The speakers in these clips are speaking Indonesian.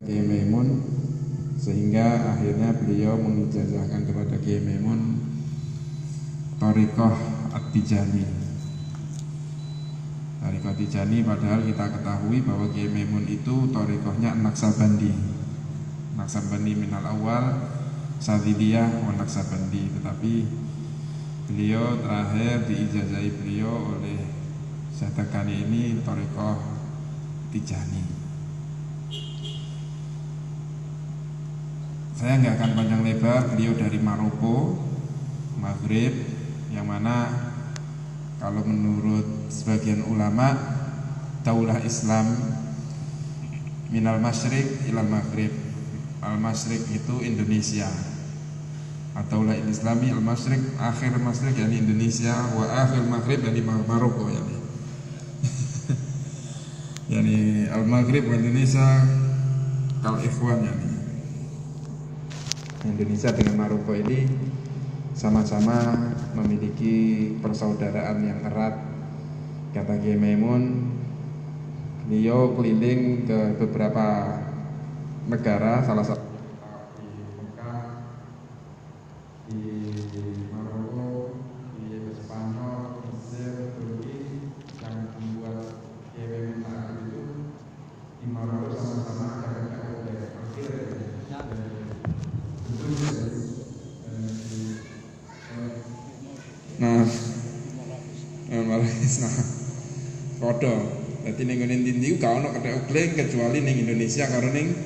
Kiai Maimun, sehingga akhirnya beliau mengijazahkan kepada Kiai Maimun Thariqah At-Tijani. Thariqah Tijani, padahal kita ketahui bahwa Kiai Maimun itu thariqahnya Naksabandi. Naksabandi minal awal, Sadiliyah wa Naksabandi. Tetapi beliau terakhir diijazahi beliau oleh Syahdakani ini Thariqah Tijani. Saya nggak akan panjang lebar, beliau dari Maroko, Maghrib, yang mana kalau menurut sebagian ulama Daulah Islam minal masyriq ilal maghrib. Al masyriq itu Indonesia, atau Daulah Islami al masyriq, akhir masyriq yakni Indonesia, wa akhir maghrib yakni Maroko yakni. Yani al maghrib wa Indonesia kal ikhwan yakni. Indonesia dengan Maroko ini sama-sama memiliki persaudaraan yang erat. Kata Kiai Maimun, beliau keliling ke beberapa negara, salah satu di Mekah, di Maroko, di Spanyol, Mesir, Turki. Yang membuat Kiai Maimun saat itu di Maroko sama-sama ada akhir. Kodo. Jadi ning ngene ndi gak ono kethek ukling kecuali ning Indonesia karo ning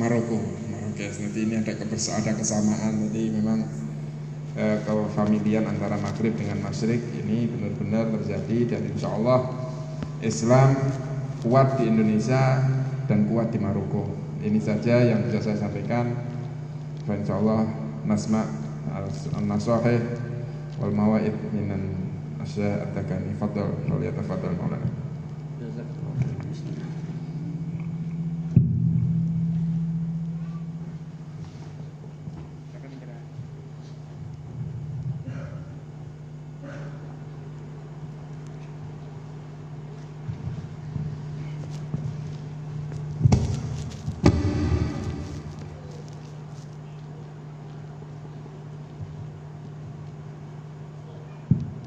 Maroko. Marrakesh. Nanti ini ada kesamaan. Jadi memang kefamilian antara Maghrib dengan Masyriq ini benar-benar terjadi, dan insya Allah Islam kuat di Indonesia dan kuat di Maroko. Ini saja yang bisa saya sampaikan. Insya Allah nasma al-nasahih wal mawaid minan Asya At-Takani. Fadal, waliyatafadal maulana.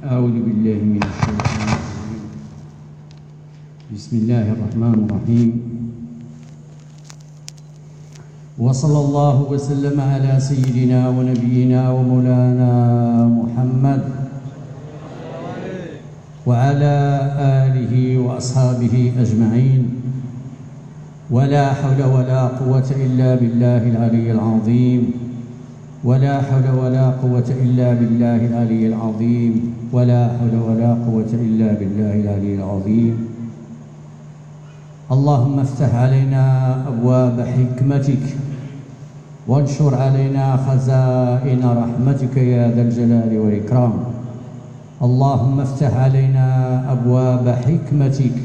أعوذ بالله من الشيطان الرجيم. بسم الله الرحمن الرحيم. وصلى الله وسلم على سيدنا ونبينا ومولانا محمد وعلى آله وأصحابه أجمعين. ولا حول ولا قوة إلا بالله العلي العظيم. ولا حول ولا قوة إلا بالله العلي العظيم. ولا حول ولا قوة إلا بالله العلي العظيم. اللهم افتح علينا أبواب حكمتك وانشر علينا خزائن رحمتك يا ذا الجلال والإكرام. اللهم افتح علينا أبواب حكمتك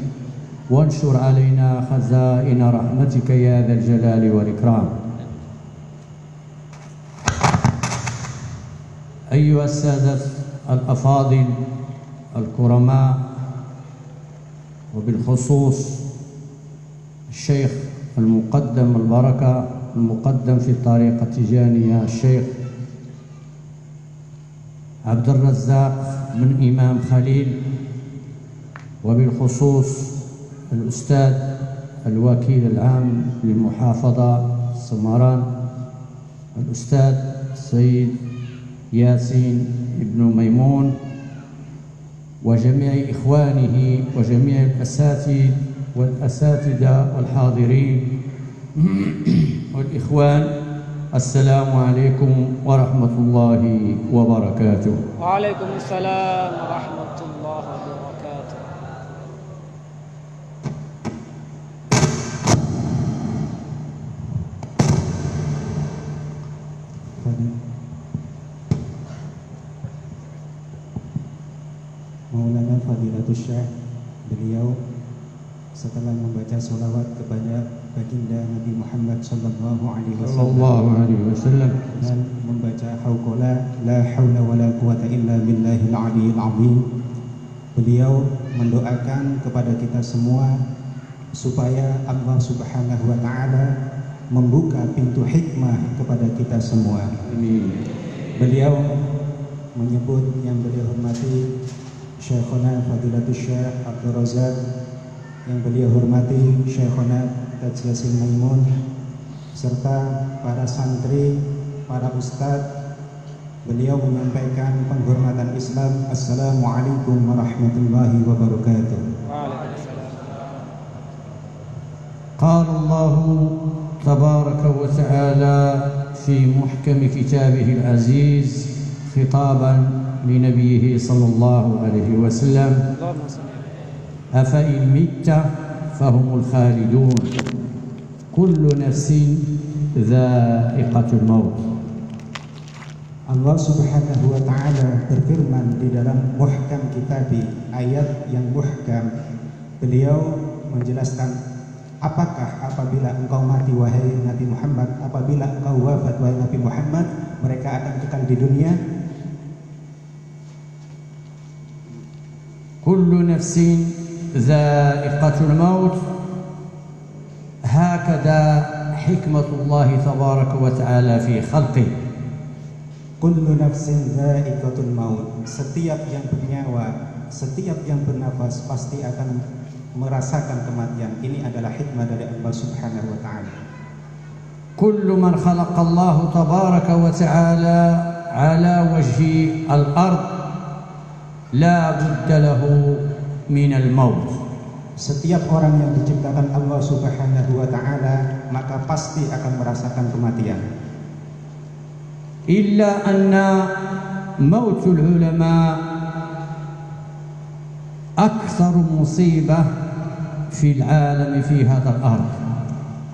وانشر علينا خزائن رحمتك يا ذا الجلال والإكرام. أيها السادة الأفاضل الكرماء، وبالخصوص الشيخ المقدم البركة المقدم في الطريقة التجانية الشيخ عبد الرزاق بن إمام خليل، وبالخصوص الأستاذ الوكيل العام للمحافظة سمران الأستاذ سيد ياسين ابن ميمون، وجميع إخوانه وجميع والأساتذة والحاضرين والإخوان، السلام عليكم ورحمة الله وبركاته. وعليكم السلام ورحمة الله وبركاته. Maulana Fadilatul Syekh, beliau setelah membaca sholawat kepada baginda Nabi Muhammad sallallahu alaihi wasallam dan membaca hauqala la haula wala quwata illa billahil aliyil azim, beliau mendoakan kepada kita semua supaya Allah Subhanahu wa Ta'ala membuka pintu hikmah kepada kita semua. Beliau menyebut yang beliau hormati Syekhuna Fadilatul Syekh Abdul Razak, yang beliau hormati Syekhuna Taj Yasin Maimun, serta para santri, para ustadz. Beliau menyampaikan penghormatan Islam. Assalamualaikum warahmatullahi wabarakatuh. قال الله تبارك وتعالى في محكم كتابه العزيز خطابا لنبيه صلى الله عليه وسلم: أفإن مت فهم الخالدون كل نفس ذائقة الموت. Allah Subhanahu wa Ta'ala berfirman di dalam muhkam kitabi, ayat yang muhkam. Beliau menjelaskan, apakah apabila engkau mati wahai Nabi Muhammad, apabila engkau wafat wahai Nabi Muhammad, mereka akan kekal di dunia? Kullu nafsin dha'iqatul maut. Hakada hikmatullah tabaraka wa ta'ala fi khalqih. Kullu nafsin dha'iqatul maut. Setiap yang bernyawa, setiap yang bernafas pasti akan merasakan kematian. Ini adalah hikmah dari Allah Subhanahu wa Ta'ala. Kullu man khalaqallahu tabaraka wa ta'ala ala wajhi al-ard la budda lahu min al-maut. Setiap orang yang diciptakan Allah Subhanahu wa Ta'ala maka pasti akan merasakan kematian. Illa anna mautul ulama akthar musibah fil alam fi hadzal ard.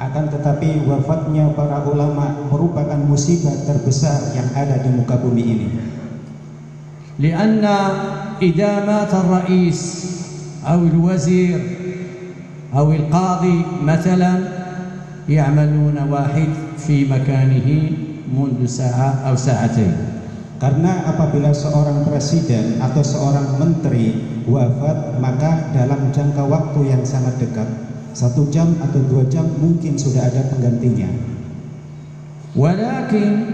Akan tetapi wafatnya para ulama merupakan musibah terbesar yang ada di muka bumi ini. Lianna idza mata ar-rais aw al-wazir aw al-qadi mathalan ya'maluna wahid fi makanihi mundu sa'a atau sa'atain. Karena apabila seorang presiden atau seorang menteri wafat, maka dalam jangka waktu yang sangat dekat, 1 jam atau 2 jam mungkin sudah ada penggantinya. Walakin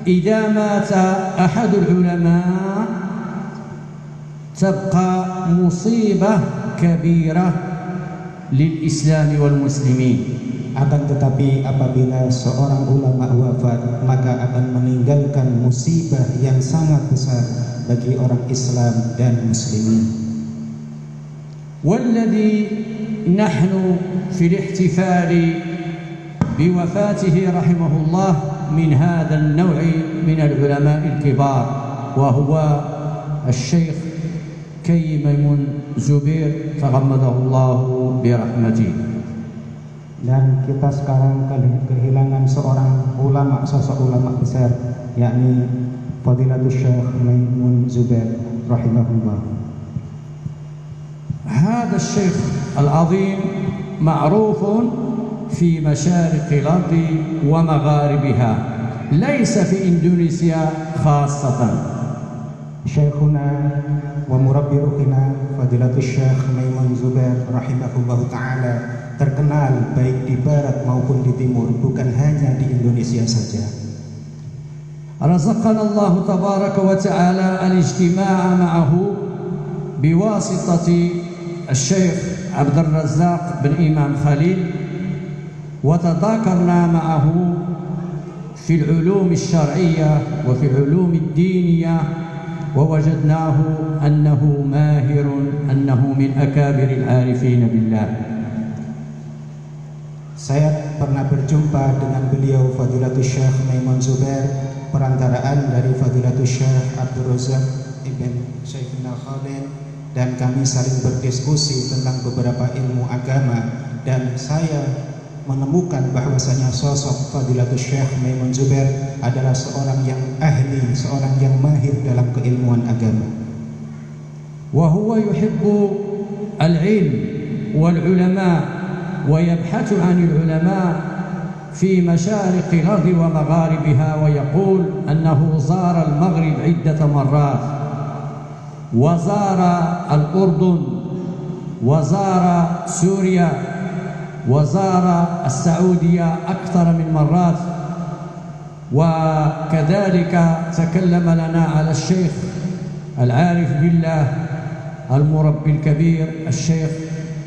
idza mata ahadul ulama tabqa musibah kabirah lil Islam wal muslimin. Akan tetapi apabila seorang ulama wafat, maka akan meninggalkan musibah yang sangat besar bagi orang Islam dan muslimin. Walladhi nahnu fil ihtifali biwafatihi rahimahullah min hadha an-naw'i min al-ulama al-kibar wa huwa al-Syekh Kay Maimun Zubair taghammadahu Allah bi rahmatihi. Dan kita sekarang kehilangan seorang ulama, sosok ulama besar, yakni Fadilatul Syekh Maimun Zubair rahimahullah. هذا الشيخ العظيم معروف في مشارق الأرض ومغاربها ليس في إندونيسيا خاصة. Syekhuna wa murabbi ruhina Fadilatul Syekh Maimun Zubair rahimahullah ta'ala terkenal baik di barat maupun di timur, bukan hanya di Indonesia saja. Razaqana Allah tabaraka wa ta'ala al-ijtima'a ma'ahu biwasitati al-Syekh Abdul Razak bin Imam Khalil wa tadhakarna ma'ahu fi al-ulum al-syar'iyyah wa fi al-ulum ad-diniyah wa wajadnahu annahu mahirun annahu min akabir al-arifin billah. Saya pernah berjumpa dengan beliau Fadilatul Syekh Maimun Zubair, perantaraan dari Fadilatul Syekh Abdul Razak ibn Syekhina Khalil, dan kami saling berdiskusi tentang beberapa ilmu agama, dan saya menemukan bahwasanya sosok Fadilatul Syekh Maimun Zubair adalah seorang yang ahli, seorang yang mahir dalam keilmuan agama. Wa huwa yuhibbu al-ilm wal ulama ويبحث عن العلماء في مشارق الأرض ومغاربها ويقول أنه زار المغرب عدة مرات وزار الأردن وزار سوريا وزار السعودية أكثر من مرات، وكذلك تكلم لنا على الشيخ العارف بالله المربي الكبير الشيخ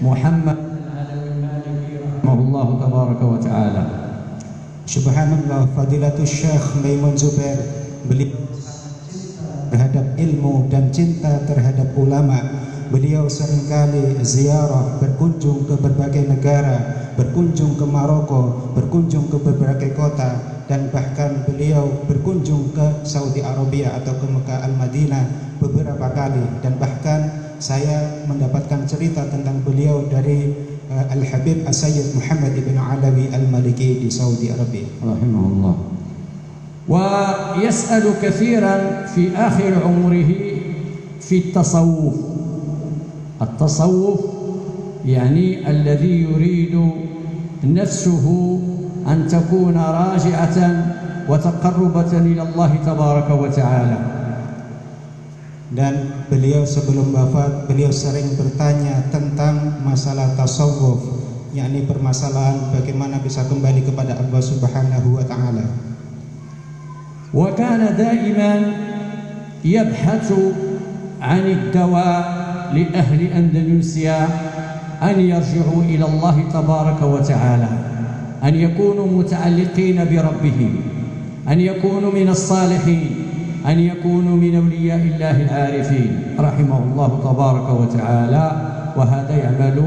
محمد رحمه الله تبارك وتعالى. Subhanallah, Fadilatul Syekh Maimun Zubair, beliau terhadap ilmu dan cinta terhadap ulama. Beliau seringkali ziarah, berkunjung ke berbagai negara, berkunjung ke Maroko, berkunjung ke berbagai kota, dan bahkan beliau berkunjung ke Saudi Arabia atau ke Mekah Al-Madinah beberapa kali. Dan bahkan saya mendapatkan cerita tentang beliau dari Al-Habib As-Sayyid Muhammad ibn Alawi Al-Maliki di Saudi Arabia rahimahullah. ويسأل كثيرا في آخر عمره في التصوف. التصوف يعني الذي يريد نفسه أن تكون راجعة وتقربة إلى الله تبارك وتعالى. Dan beliau sebelum wafat, beliau sering bertanya tentang masalah tasawuf, yakni permasalahan bagaimana bisa kembali kepada Allah Subhanahu wa taala. Wa kana daiman yabhathu 'an ad-dawa li ahli Andalusia an yarji'u ila Allah tabaraka wa ta'ala, an yakunu muta'alliqin bi rabbihim, an yakunu min as-salihin, أن يكونوا من أولياء الله العارفين رحمه الله تبارك وتعالى. وهذا يعمل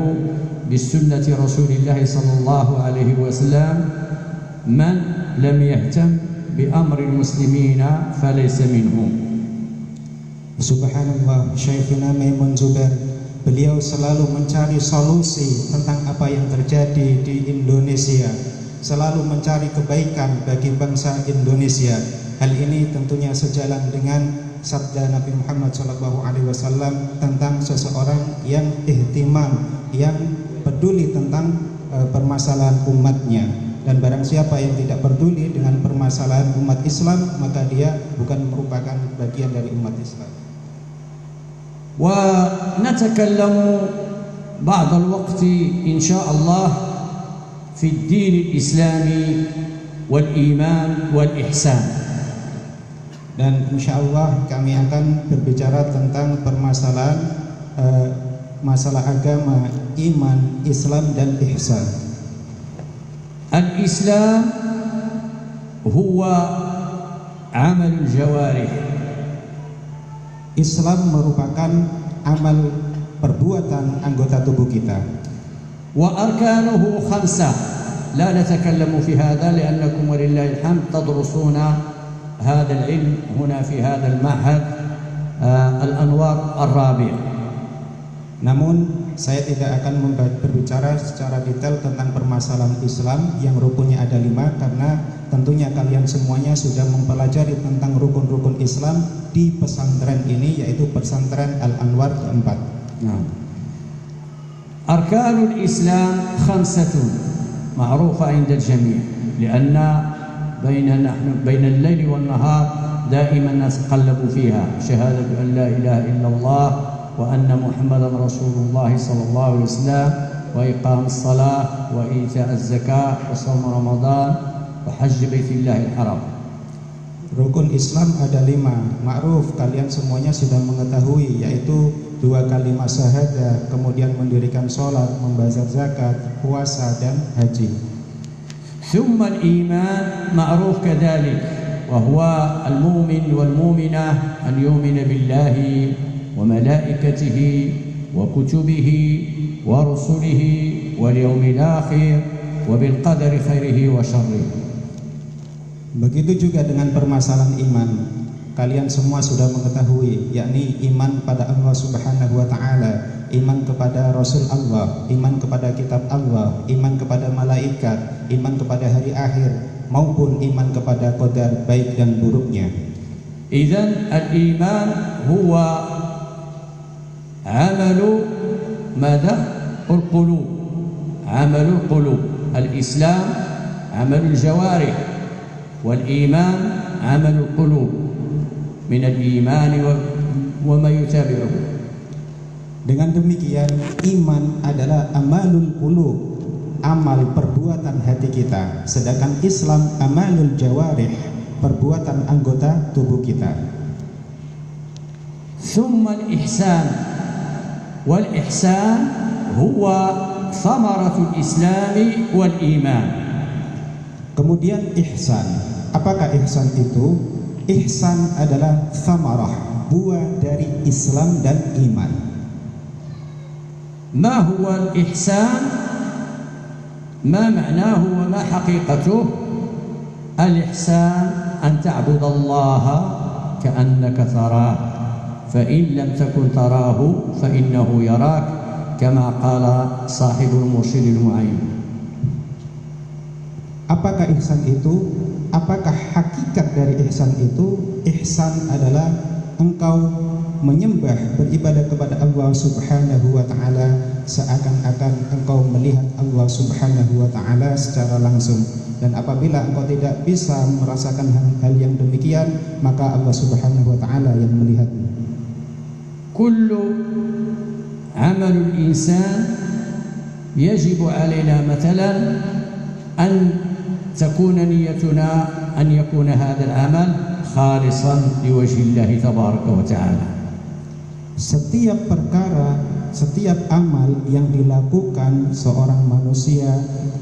بالسنة رسول الله صلى الله عليه وسلم. من لم يهتم بأمر المسلمين فليس منهم. Subhanallah, Syekhuna Maimun Zubair, beliau selalu mencari solusi tentang apa yang terjadi di Indonesia, selalu mencari kebaikan bagi bangsa Indonesia. Hal ini tentunya sejalan dengan sabda Nabi Muhammad SAW tentang seseorang yang ihtimam, yang peduli tentang permasalahan umatnya. Dan barang siapa yang tidak peduli dengan permasalahan umat Islam, maka dia bukan merupakan bagian dari umat Islam. ونتكلم بعض الوقت إن شاء الله في الدين الإسلامي والإيمان والإحسان. Dan insya Allah kami akan berbicara tentang permasalahan masalah agama, iman, Islam dan ihsan. Al-Islam huwa amal al-jawarih. Islam merupakan amal perbuatan anggota tubuh kita. Wa arkanuhu khamsah. La natakallamu fi hadha li'annakum walillahi alhamd tadrusuna هذا العلم هنا في هذا المعهد الأنوار الرابع. Namun saya tidak akan berbicara secara detail tentang permasalahan Islam yang rukunnya ada 5, karena tentunya kalian semuanya sudah mempelajari tentang rukun-rukun Islam di pesantren ini, yaitu pesantren Al-Anwar keempat. Arkanul Islam khamsatun ma'rufa 'inda al-jami' li'anna بين الليل والنهار دائما نتقلب فيها شهادة أن لا إله إلا الله وأن محمدا رسول الله صلى الله عليه وسلم وإقام الصلاة وإيتاء الزكاة وصوم رمضان وحج بيت الله الحرام. Rukun Islam ada 5, ma'ruf, kalian semuanya sudah mengetahui, yaitu 2 kalimat syahadah, kemudian mendirikan sholat, membayar zakat, puasa dan haji. ثم الإيمان معروف كذلك وهو المؤمن والمؤمنة أن يؤمن بالله وملائكته وكتبه ورسله واليوم الآخر وبالقدر خيره وشره. Begitu juga dengan permasalahan iman. Kalian semua sudah mengetahui, yakni iman pada Allah Subhanahu wa taala, iman kepada Rasul Allah, iman kepada kitab Allah, iman kepada malaikat, iman kepada hari akhir, maupun iman kepada qadar baik dan buruknya. Idzan al-iman huwa amalu madha al-qulub, amalul qulub. Al-Islam amalul jawarih wal iman amalul qulub min al-iman wa ma yutabi'uhu. Dengan demikian, iman adalah amalul qulub, amal perbuatan hati kita, sedangkan Islam amalul jawarih, perbuatan anggota tubuh kita. ثم الإحسان والإحسان هو ثمرة الإسلام والإيمان. Kemudian ihsan. Apakah ihsan itu? Ihsan adalah thamarah, buah dari Islam dan iman. ما هو الإحسان؟ ما معناه وما حقيقته؟ الإحسان أن تعبد الله كأنك تراه فإن لم تكن تراه فإنه يراك كما قال صاحب المرشد المعين. Apakah ihsan itu? Apakah hakikat dari ihsan itu? Ihsan adalah engkau menyembah, beribadah kepada Allah Subhanahu wa taala seakan-akan engkau melihat Allah Subhanahu wa taala secara langsung. Dan apabila engkau tidak bisa merasakan hal yang demikian, maka Allah Subhanahu wa taala yang melihatmu. Kullu amalul insan yajibu alaina mathalan an takuna niyyatuna an yakuna hadzal amal khalisan liwajhi Allah tabaraka wa taala. Setiap perkara, setiap amal yang dilakukan seorang manusia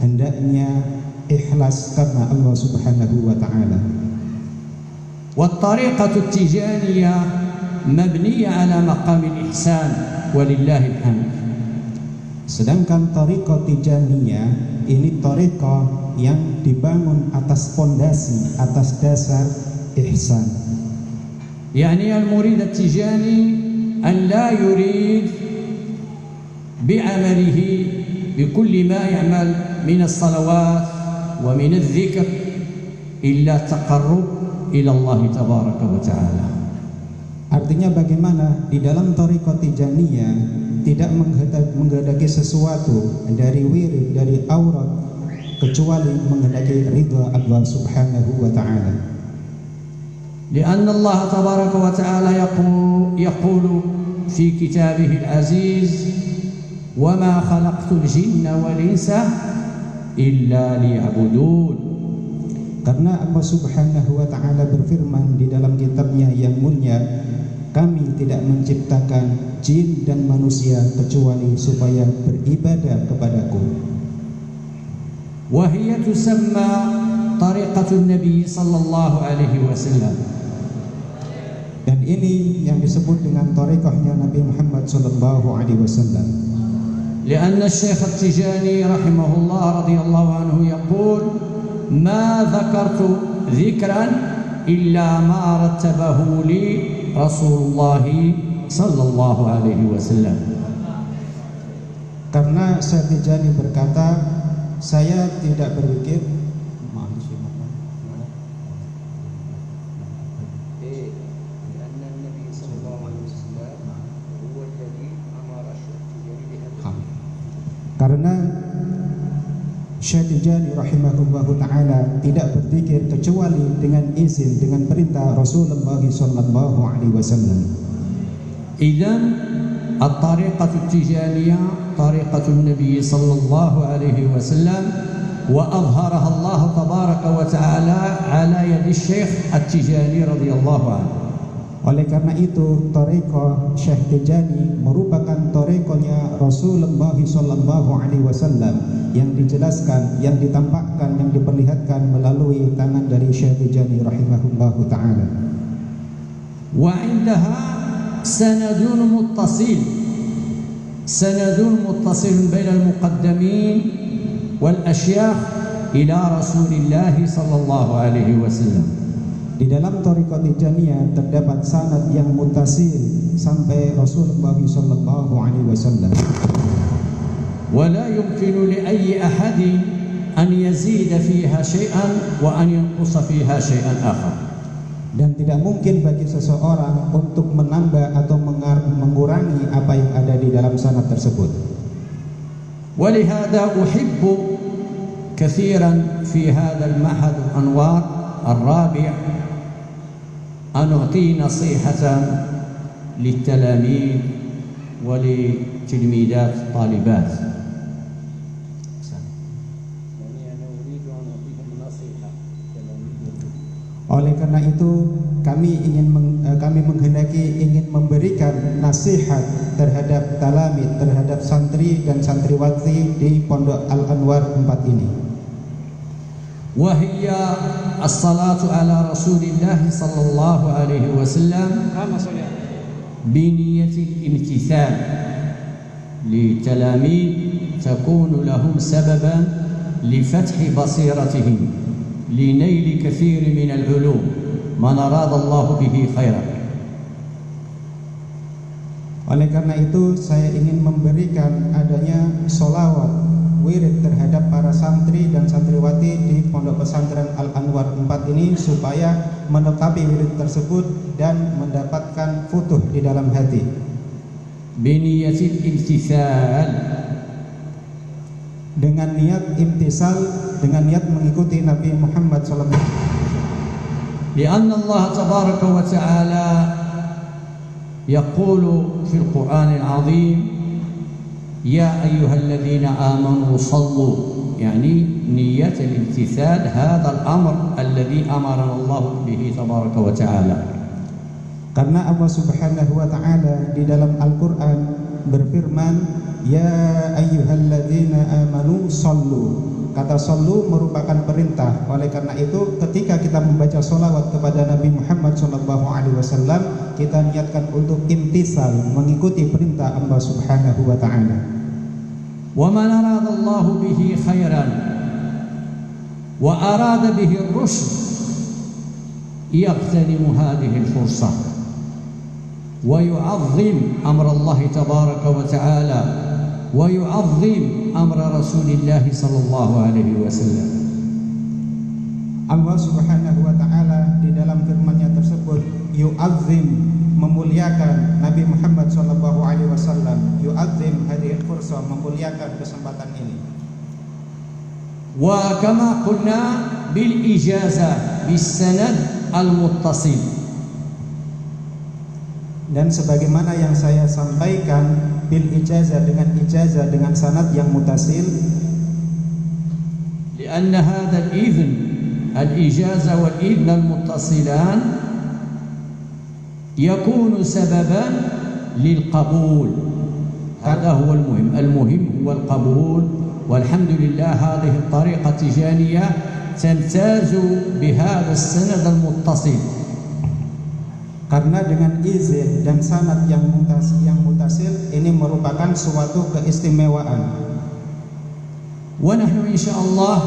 hendaknya ikhlas karena Allah Subhanahu wa taala. والطريقة التجانية مبنية على مقام الإحسان ولله الحمد. Sedangkan tariqah Tijaniyah ini tariqah yang dibangun atas fondasi, atas dasar ihsan. يعني المريد التجاني أن لا يريد بعمله بكل ما يعمل من الصلوات ومن الذكر إلا تقرب إلى الله تبارك وتعالى. Artinya bagaimana di dalam tariqah Tijaniyah tidak menghendaki sesuatu dari wirid, dari aurat, kecuali menghendaki ridha Allah Subhanahu wa taala. لأن الله تبارك وتعالى يقول في كتابه العزيز وما خلقت الجن والإنس إلا ليعبدون. Karena Allah Subhanahu wa taala berfirman di dalam kitabnya yang mulia, kami tidak menciptakan jin dan manusia kecuali supaya beribadah kepadaku. وهي تسمى طريقة النبي صلى الله عليه وسلم. Dan ini yang disebut dengan tariqahnya Nabi Muhammad sallallahu alaihi wasallam. لأن الشيخ التجاني رحمه الله رضي الله عنه يقول ما ذكرت ذكرا إلا ما رتبه لي رسول الله صلى الله عليه وسلم. Karena Syekh Tijani berkata, saya tidak berpikir karena Syekh Tijani rahimahullahu ta'ala tidak berzikir kecuali dengan izin, dengan perintah Rasulullah sallallahu alaihi wasallam. إذن الطريقة التجانية طريقة النبي صلى الله عليه وسلم وأظهرها الله تبارك وتعالى على يد الشيخ التجاني رضي الله عنه. Oleh karena itu, tariqah Syekh Tijani merupakan tariqahnya Rasulullah sallallahu alaihi wasallam yang dijelaskan, yang ditampakkan, yang diperlihatkan melalui tangan dari Syekh Tijani rahimahullahu taala. Wa 'indaha sanadun muttasil bain al-muqaddamin wal asyakh ila Rasulillah sallallahu alaihi wasallam. Di dalam tariqah Tijaniyah terdapat sanad yang muttasil sampai Rasulullah sallallahu alaihi wasallam. ولا يمكن لأي أحد أن يزيد فيها شيئا وأن ينقص فيها شيئا آخر. Dan tidak mungkin bagi seseorang untuk menambah atau mengurangi apa yang ada di dalam sanad tersebut. ولهذا أحب كثيرا في هذا المعهد الأنوار الرابع أن أعطي نصيحة للتلاميذ ولتلميذات الطالبات. Oleh karena itu kami menghendaki ingin memberikan nasihat terhadap talamid, terhadap santri dan santriwati di Pondok Al-Anwar 4 ini. وهي الصلاة على رسول الله صلى الله عليه وسلم بنية الامتثال لتلاميذ تكون لهم سببا لفتح بصيرتهم لنيل كثير من العلوم من أراد الله به خيرا. Oleh karena itu saya ingin memberikan adanya sholawat wirid terhadap para santri dan santriwati di Pondok Pesantren Al-Anwar 4 ini supaya menetapi wirid tersebut dan mendapatkan futuh di dalam hati. Biniyatil imtithal, dengan niat imtisal, dengan niat mengikuti Nabi Muhammad sallallahu alaihi wasallam. لأن الله تبارك وتعالى يقول في القرآن العظيم يا أيها الذين آمنوا صلوا، يعني نية الامتثال هذا الأمر الذي أمرنا الله به تبارك وتعالى. Karena Allah Subhanahu wa taala di dalam Al-Qur'an berfirman, ya ayyuhalladzina amanu shallu. Kata shallu merupakan perintah. Oleh karena itu ketika kita membaca sholawat kepada Nabi Muhammad SAW, kita niatkan untuk imtisal, mengikuti perintah Allah Subhanahu wa taala. Wa man arada Allah bihi khairan wa arada bihi ar-rushd yaghtanimu hadhihi al-fursah wa yu'azzim amra Allah tabaraka wa ta'ala wa yu'azzim amra Rasulillah sallallahu alaihi wasallam. Allah Subhanahu wa taala di dalam firman-Nya tersebut yu'azzim, memuliakan Nabi Muhammad sallallahu alaihi wasallam, yu'azzim hadhihi fursah, memuliakan kesempatan ini. Wa kama qulna bil ijazah bis sanad al muttasil, dan sebagaimana yang saya sampaikan bil ijazah, dengan sanad yang mutasil. لأن هذا الإذن الإجازة والإذن المتصلان يكون سببا للقبول. هذا هو المهم هو القبول. والحمد لله هذه الطريقة التجانية تمتاز بهذا السند المتصل. Karena dengan izin dan sanad yang mutasil ini merupakan suatu keistimewaan. ونحن إن شاء الله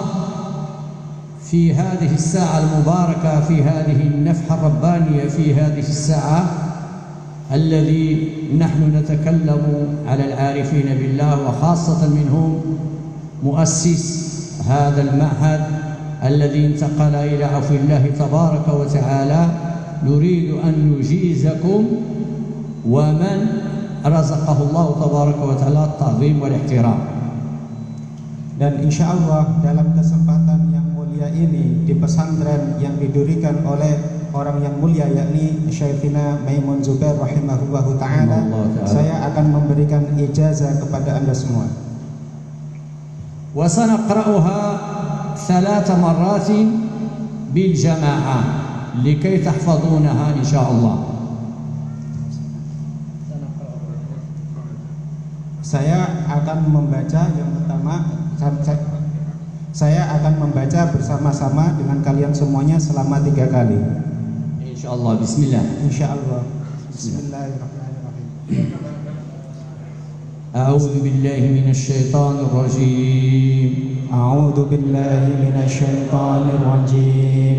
في هذه الساعة المباركة، في هذه النفحة الربانية، في هذه الساعة الذي نحن نتكلم على العارفين بالله، وخاصة منهم مؤسس هذا المعهد الذي انتقل إلى عفو الله تبارك وتعالى، نريد أن نجيزكم ومن رزقه الله تبارك وتعالى التعظيم والاحترام. Dan insya Allah dalam kesempatan yang mulia ini di pesantren yang didirikan oleh orang yang mulia yakni Syekhina Maimun Zubair rahimahullahu ta'ala, saya akan memberikan ijazah kepada anda semua. Wa sanaqra'uha 3 marrat bil jama'ah likai tahfazunaha insyaallah. Saya akan membaca yang pertama, saya akan membaca bersama-sama dengan kalian semuanya selama 3 kali. Insyaallah. Bismillah. Insyaallah. Bismillahirrahmanirrahim. A'udzu billahi minasy syaithanir rajim. A'udzu billahi minasy syaithanir rajim.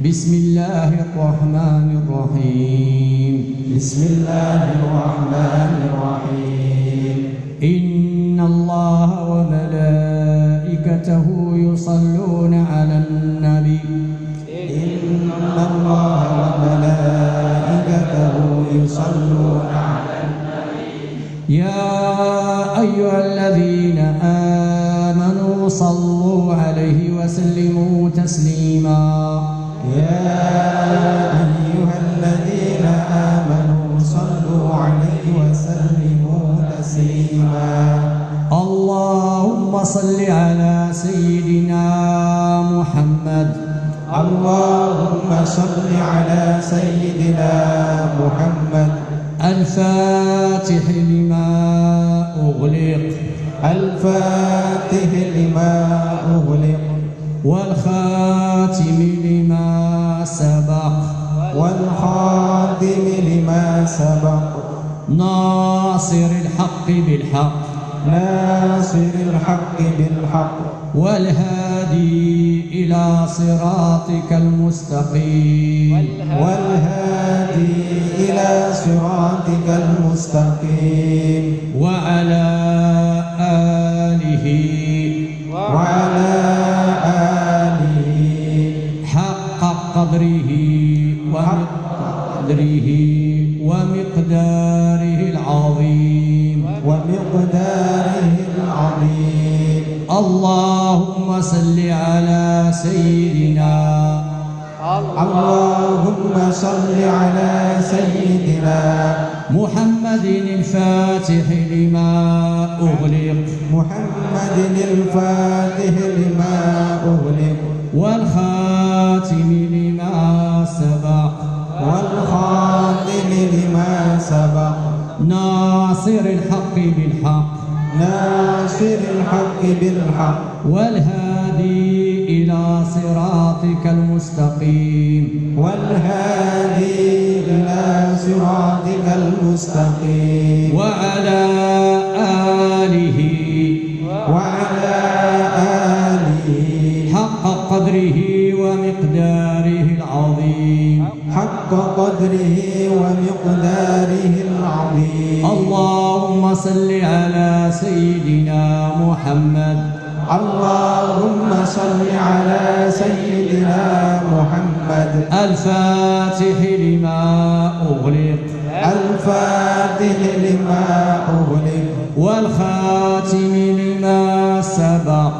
Bismillahirrahmanirrahim. Bismillahirrahmanirrahim. Innallaha wa malaikatahu yusalluna 'alan nabi. Innallaha wa malaikatahu yusalluna 'alan nabi. Ya ayyuhalladzina amanu sallu 'alaihi wa sallimu taslima. يا أيها الذين آمنوا صلوا عليه وسلموا تسليما. اللهم صل على سيدنا محمد. اللهم صل على سيدنا محمد الفاتح لما أغلق الفاتح لما أغلق والخاتم لما سبق والخاتم لما سبق ناصر الحق بالحق ناصر الحق بالحق والهادي إلى صراطك المستقيم والهادي إلى صراطك المستقيم وعلى آله وعلى آله حق قدره ومقداره العظيم ومقداره العظيم. اللهم صل على سيدنا اللهم صل على سيدنا محمد الفاتح لما أغلق محمد الفاتح لما أغلق والخاتم لما سبق والخاتم لما سبق ناصر الحق بالحق ناصر الحق بالحق والهادي إلى صراطك المستقيم والهادي إلى صراطك المستقيم وعلى آله وعلى آله حق قدره ومقداره العظيم حق قدره ومقداره العظيم. اللهم صل على سيدنا محمد اللهم صل على سيدنا محمد الفاتح لما أغلق الفاتح لما أغلق والخاتم لما سبق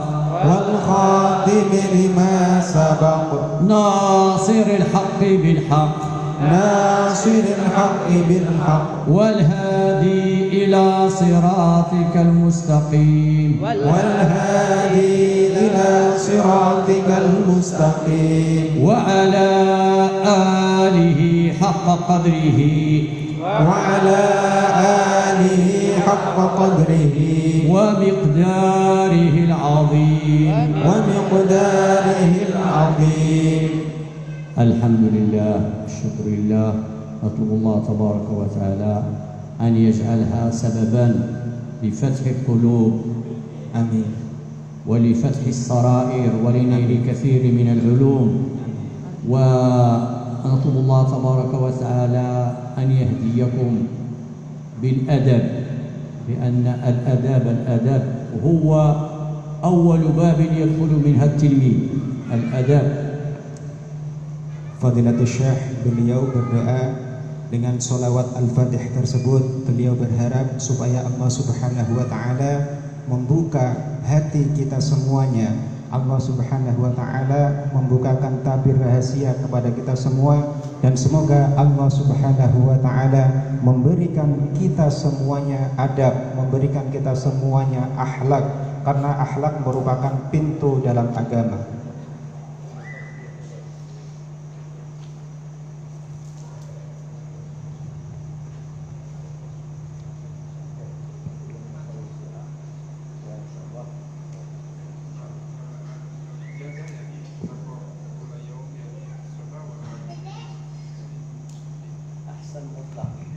والخاتم لما سبق ناصر الحق بالحق ناصر الحق بالحق والهادي إلى صراطك المستقيم والهادي إلى صراطك المستقيم وعلى آله حق قدره وعلى آله حق قدره ومقداره العظيم ومقداره العظيم. الحمد لله الشكر لله أطلب الله تبارك وتعالى أن يجعلها سببا لفتح القلوب آمين ولفتح السرائر ولنيل كثير من العلوم ونطلب الله تبارك وتعالى أن يهديكم بالأدب لأن الأدب هو أول باب يدخل منها التلميذ الأدب. Fadilatul Syekh beliau berdoa dengan solawat Al-Fatih tersebut. Beliau berharap supaya Allah Subhanahu wa Ta'ala membuka hati kita semuanya. Allah Subhanahu wa Ta'ala membukakan tabir rahasia kepada kita semua, dan semoga Allah Subhanahu wa Ta'ala memberikan kita semuanya adab, memberikan kita semuanya akhlak, karena akhlak merupakan pintu dalam agama. أحسن مطلق